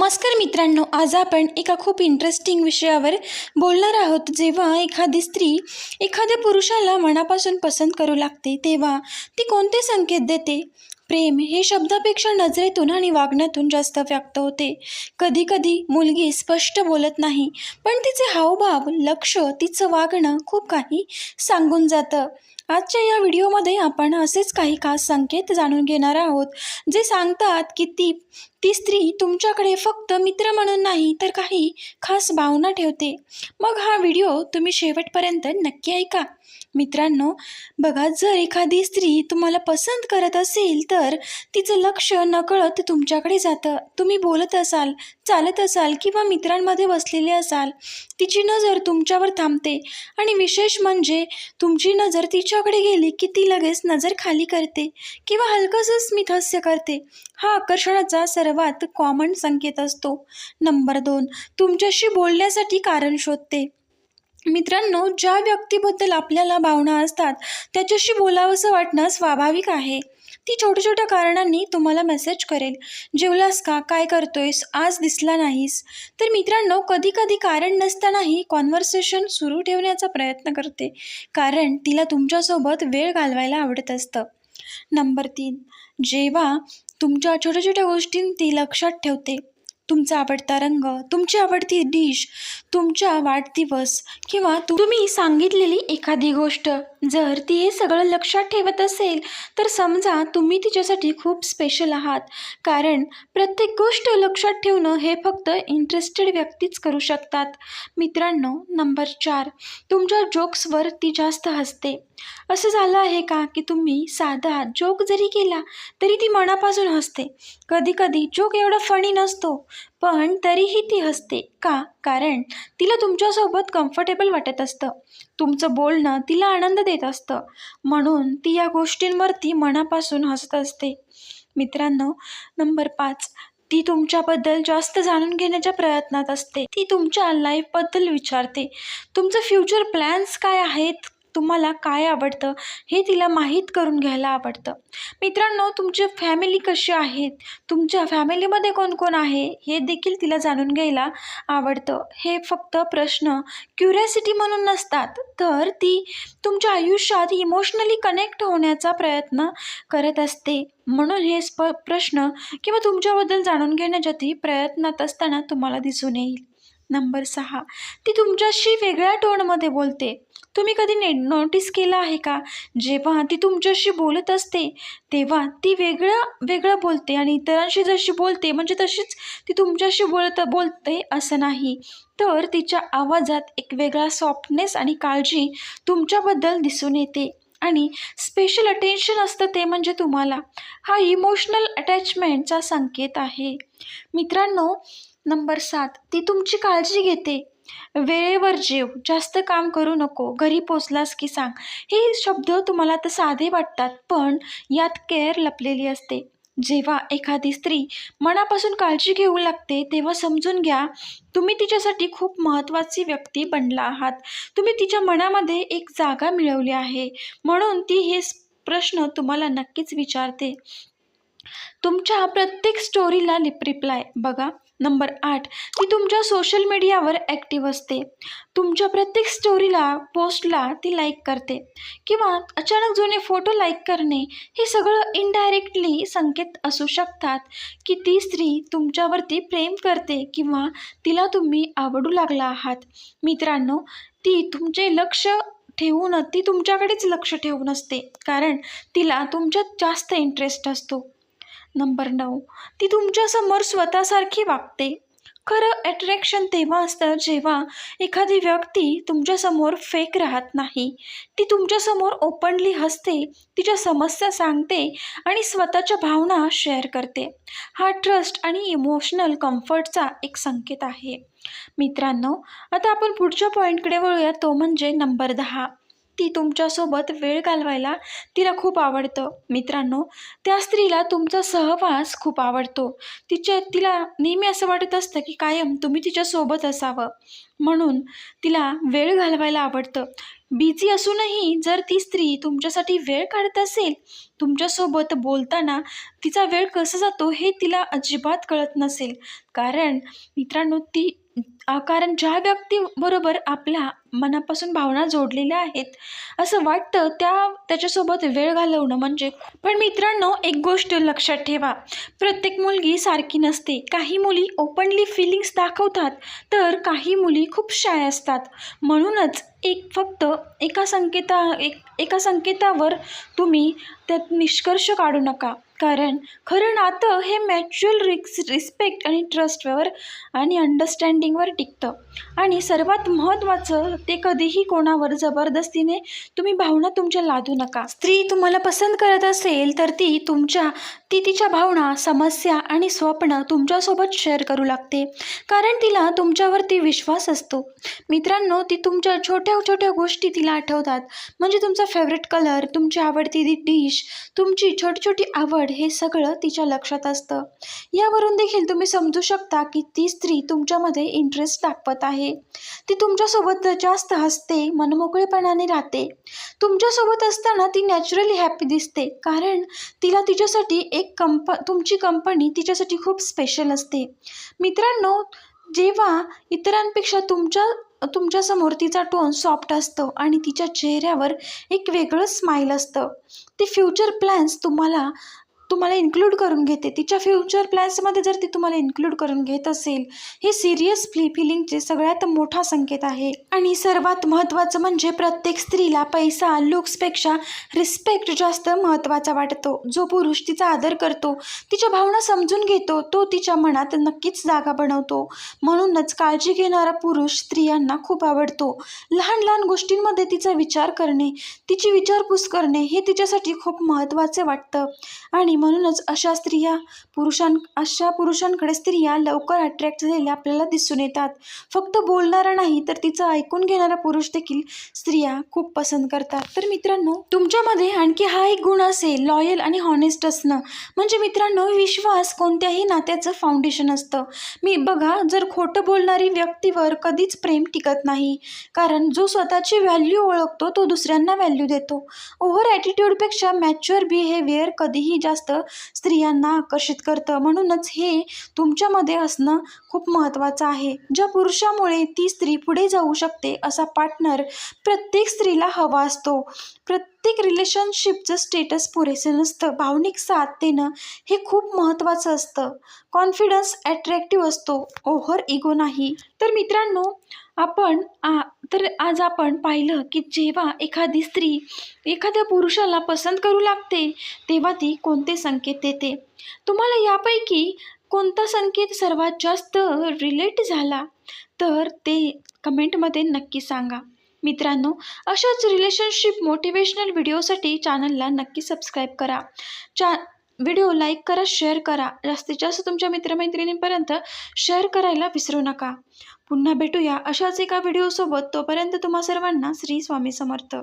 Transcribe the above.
नमस्कार मित्रांनो, आज आपण एका खूप इंटरेस्टिंग विषयावर बोलणार आहोत. जेव्हा एखादी स्त्री एखाद्या पुरुषाला मनापासून पसंत करू लागते तेव्हा ती कोणते संकेत देते? प्रेम हे शब्दापेक्षा नजरेतून आणि वागण्यातून जास्त व्यक्त होते. कधीकधी मुलगी स्पष्ट बोलत नाही, पण तिचे हावभाव, लक्ष, तिचं वागणं खूप काही सांगून जातं. आजच्या या व्हिडिओमध्ये आपण असेच काही खास संकेत जाणून घेणार आहोत, जे सांगतात की ती ती स्त्री तुमच्याकडे फक्त मित्र म्हणून नाही तर काही खास भावना ठेवते. मग हा व्हिडिओ तुम्ही शेवटपर्यंत नक्की ऐका. मित्रांनो, बघा, जर एखादी स्त्री तुम्हाला पसंत करत असेल तर तिचं लक्ष नकळत तुमच्याकडे जातं. तुम्ही बोलत असाल, चालत असाल किंवा मित्रांमध्ये बसलेले असाल, तिची नजर तुमच्यावर थांबते आणि विशेष म्हणजे तुमची नजर तिच्याकडे गेली की ती लगेच नजर खाली करते किंवा हलकंसं स्मित हास्य करते. हा आकर्षणाचा सर्वात कॉमन संकेत असतो. नंबर 2, तुमच्याशी बोलण्यासाठी कारण शोधते. मित्रांनो, ज्या व्यक्तीबद्दल आपल्याला भावना असतात त्याच्याशी बोलावंसं वाटणं स्वाभाविक आहे. ती छोट्या छोट्या कारणांनी तुम्हाला मेसेज करेल. जेवलास का? काय करतोयस? आज दिसला नाहीस. तर मित्रांनो, कधी कधी कारण नसतानाही कॉन्व्हर्सेशन सुरू ठेवण्याचा प्रयत्न करते, कारण तिला तुमच्यासोबत वेळ घालवायला आवडत असतं. नंबर 3, जेव्हा तुमच्या छोट्या छोट्या गोष्टी ती लक्षात ठेवते. तुमचा आवडता रंग, तुमची आवडती डिश, तुमचा वाढदिवस किंवा तुम्ही सांगितलेली एखादी गोष्ट. जर ती हे सगळं लक्षात ठेवत असेल तर समजा तुम्ही तिच्यासाठी खूप स्पेशल आहात, कारण प्रत्येक गोष्ट लक्षात ठेवणं हे फक्त इंटरेस्टेड व्यक्तीच करू शकतात. मित्रांनो, नंबर 4, तुमच्या जोक्सवर ती जास्त हसते. असं झालं आहे का की तुम्ही साधा जोक जरी केला तरी ती मनापासून हसते? कधीकधी जोक एवढा फनी नसतो, पण तरीही ती हसते. का? कारण तिला तुमच्यासोबत कम्फर्टेबल वाटत असतं. तुमचं बोलणं तिला आनंद देत असतं, म्हणून ती या गोष्टींवरती मनापासून हसत असते. मित्रांनो, नंबर 5, ती तुमच्याबद्दल जास्त जाणून घेण्याच्या प्रयत्नात असते. ती तुमच्या लाईफबद्दल विचारते. तुमचं फ्युचर प्लॅन्स काय आहेत, तुम्हाला काय आवडतं हे तिला माहीत करून घ्यायला आवडतं. मित्रांनो, तुमची फॅमिली कशी आहेत, तुमच्या फॅमिलीमध्ये कोण कोण आहे हे देखील तिला जाणून घ्यायला आवडतं. हे फक्त प्रश्न क्युरियासिटी म्हणून नसतात, तर ती तुमच्या आयुष्यात इमोशनली कनेक्ट होण्याचा प्रयत्न करत असते. म्हणून हे प्रश्न किंवा तुमच्याबद्दल जाणून घेण्याच्या ती प्रयत्नात असताना तुम्हाला दिसून येईल. नंबर 6, ती तुमच्याशी वेगळ्या टोनमध्ये बोलते. तुम्ही कधी नोटीस केलं आहे का, जेव्हा ती तुमच्याशी बोलत असते तेव्हा ती वेगळं बोलते आणि इतरांशी जशी बोलते म्हणजे तशीच ती तुमच्याशी बोलते असं नाही, तर तिच्या आवाजात एक वेगळा सॉफ्टनेस आणि काळजी तुमच्याबद्दल दिसून येते आणि स्पेशल अटेन्शन असतं ते म्हणजे तुम्हाला. हा इमोशनल अटॅचमेंटचा संकेत आहे. मित्रांनो, नंबर 7, ती तुमची काळजी घेते. वेळेवर जेव, जास्त काम करू नको, घरी पोचलास की सांग. हे शब्द तुम्हाला आता साधे वाटतात, पण यात केअर लपलेली असते. जेव्हा एखादी स्त्री मनापासून काळजी घेऊ लागते तेव्हा समजून घ्या, तुम्ही तिच्यासाठी खूप महत्त्वाची व्यक्ती बनला आहात. तुम्ही तिच्या मनामध्ये एक जागा मिळवली आहे, म्हणून ती हे प्रश्न तुम्हाला नक्कीच विचारते. तुमच्या प्रत्येक स्टोरीला रिप्लाय बघा. नंबर 8, ती तुमच्या सोशल मीडियावर ॲक्टिव्ह असते. तुमच्या प्रत्येक स्टोरीला, पोस्टला ती लाईक करते किंवा अचानक जुने फोटो लाईक करणे, हे सगळं इनडायरेक्टली संकेत असू शकतात की ती स्त्री तुमच्यावरती प्रेम करते किंवा तिला तुम्ही आवडू लागला आहात. मित्रांनो, ती तुमच्याकडेच लक्ष ठेवून असते, कारण तिला तुमच्यात जास्त इंटरेस्ट असतो. नंबर 9, ती तुमच्यासमोर स्वतःसारखी वागते. खरं अट्रॅक्शन तेव्हा असतं जेव्हा एखादी व्यक्ती तुमच्यासमोर फेक राहत नाही. ती तुमच्यासमोर ओपनली हसते, तिच्या समस्या सांगते आणि स्वतःच्या भावना शेअर करते. हा ट्रस्ट आणि इमोशनल कम्फर्टचा एक संकेत आहे. मित्रांनो, आता आपण पुढच्या पॉईंटकडे वळूया, तो म्हणजे नंबर 10, ती तुमच्यासोबत वेळ घालवायला तिला खूप आवडतं. मित्रांनो, त्या स्त्रीला तुमचा सहवास खूप आवडतो. तिला नेहमी असं वाटत असतं की कायम तुम्ही तिच्यासोबत असावं. म्हणून तिला वेळ घालवायला आवडतं. बिझी असूनही जर ती स्त्री तुमच्यासाठी वेळ काढत असेल, तुमच्यासोबत बोलताना तिचा वेळ कसा जातो हे तिला अजिबात कळत नसेल. कारण मित्रांनो, कारण ज्या व्यक्तीबरोबर आपल्या मनापासून भावना जोडलेल्या आहेत, असं वाटतं त्याच्यासोबत वेळ घालवणं म्हणजे. पण मित्रांनो, एक गोष्ट लक्षात ठेवा, प्रत्येक मुलगी सारखी नसते. काही मुली ओपनली फिलिंग्स दाखवतात, तर काही मुली खूप शाय असतात. म्हणूनच फक्त एका संकेतावर तुम्ही त्यात निष्कर्ष काढू नका. कारण खरं नातं हे मॅच्युअल रिस्पेक्ट आणि ट्रस्टवर आणि अंडरस्टँडिंगवर टिकतं. आणि सर्वात महत्त्वाचं, ते कधीही कोणावर जबरदस्तीने तुम्ही भावना तुमच्या लादू नका. स्त्री तुम्हाला पसंत करत असेल तर ती तिच्या भावना, समस्या आणि स्वप्न तुमच्यासोबत शेअर करू लागते. कारण तिला तुमच्यावरती विश्वास असतो. मित्रांनो, ती तुमच्या छोट्या छोट्या गोष्टी तिला आठवतात. म्हणजे तुमचा फेवरेट कलर, तुमची आवडती डिश, तुमची छोटी छोटी आवड, हे सगळं तिच्या लक्षात असतं. यावरून देखील तुम्ही समजू शकता की ती स्त्री तुमच्यामध्ये इंटरेस्ट दाखवत आहे. ती तुमच्यासोबत जास्त हसते, मनमोकळेपणाने राहते. तुमच्यासोबत असताना ती नॅचरली हॅपी दिसते. कारण तिला तिच्यासाठी तुमची कंपनी तिच्यासाठी खूप स्पेशल असते. मित्रांनो, जेव्हा इतरांपेक्षा तुमच्यासमोर तिचा टोन सॉफ्ट असतो आणि तिच्या चेहऱ्यावर एक वेगळं स्माईल असतं, ती फ्युचर प्लॅन्स तुम्हाला इन्क्लूड करून घेते. तिच्या फ्युचर प्लॅन्समध्ये जर ती तुम्हाला इन्क्लूड करून घेत असेल, हे सिरियस फिलिंगचे सगळ्यात मोठा संकेत आहे. आणि सर्वात महत्त्वाचं म्हणजे प्रत्येक स्त्रीला पैसा, लुक्सपेक्षा रिस्पेक्ट जास्त महत्त्वाचा वाटतो. जो पुरुष तिचा आदर करतो, तिच्या भावना समजून घेतो, तो तिच्या मनात नक्कीच जागा बनवतो. म्हणूनच काळजी घेणारा पुरुष स्त्रियांना खूप आवडतो. लहान लहान गोष्टींमध्ये तिचा विचार करणे, तिची विचारपूस करणे, हे तिच्यासाठी खूप महत्त्वाचे वाटतं. आणि म्हणूनच अशा पुरुषांकडे स्त्रिया लवकर अट्रॅक्ट झालेल्या आपल्याला दिसून येतात. फक्त बोलणारा नाही, तर तिचं ऐकून घेणारा पुरुष देखील स्त्रिया खूप पसंत करतात. तर मित्रांनो, तुमच्यामध्ये आणखी हा एक गुण असेल, लॉयल आणि हॉनेस्ट असणं. म्हणजे मित्रांनो, विश्वास कोणत्याही नात्याचं फाउंडेशन असतं. बघा, जर खोटं बोलणारी व्यक्तीवर कधीच प्रेम टिकत नाही. कारण जो स्वतःची व्हॅल्यू ओळखतो, तो दुसऱ्यांना व्हॅल्यू देतो. ओव्हर ॲटिट्यूडपेक्षा मॅच्युअर बिहेवियर कधीही जास्त स्त्रियांना आकर्षित करतं. म्हणूनच हे तुमच्यामध्ये असणं खूप महत्त्वाचं आहे. ज्या पुरुषामुळे ती स्त्री पुढे जाऊ शकते, असा पार्टनर प्रत्येक स्त्रीला हवा असतो. प्रत्येक रिलेशनशिपचं स्टेटस पुरेसे नसतं. भावनिक साथ देणं हे खूप महत्त्वाचं असतं. कॉन्फिडन्स अट्रॅक्टिव्ह असतो, ओव्हर इगो नाही. तर मित्रांनो, आज आपण पाहिलं की जेव्हा एखादी स्त्री एखाद्या पुरुषाला पसंत करू लागते, तेव्हा ती कोणते संकेत देते. तुम्हाला यापैकी कोणता संकेत सर्वात जास्त रिलेट झाला, तर ते कमेंटमध्ये नक्की सांगा. मित्रांनो, अशाच रिलेशनशिप मोटिवेशनल व्हिडिओसाठी चॅनलला नक्की सबस्क्राईब करा. व्हिडिओ लाईक करा, शेअर करा. जास्तीत जास्त तुमच्या मित्रमैत्रिणींपर्यंत शेअर करायला विसरू नका. पुन्हा भेटूया अशाच एका व्हिडिओसोबत. तोपर्यंत तुम्हा सर्वांना श्री स्वामी समर्थ.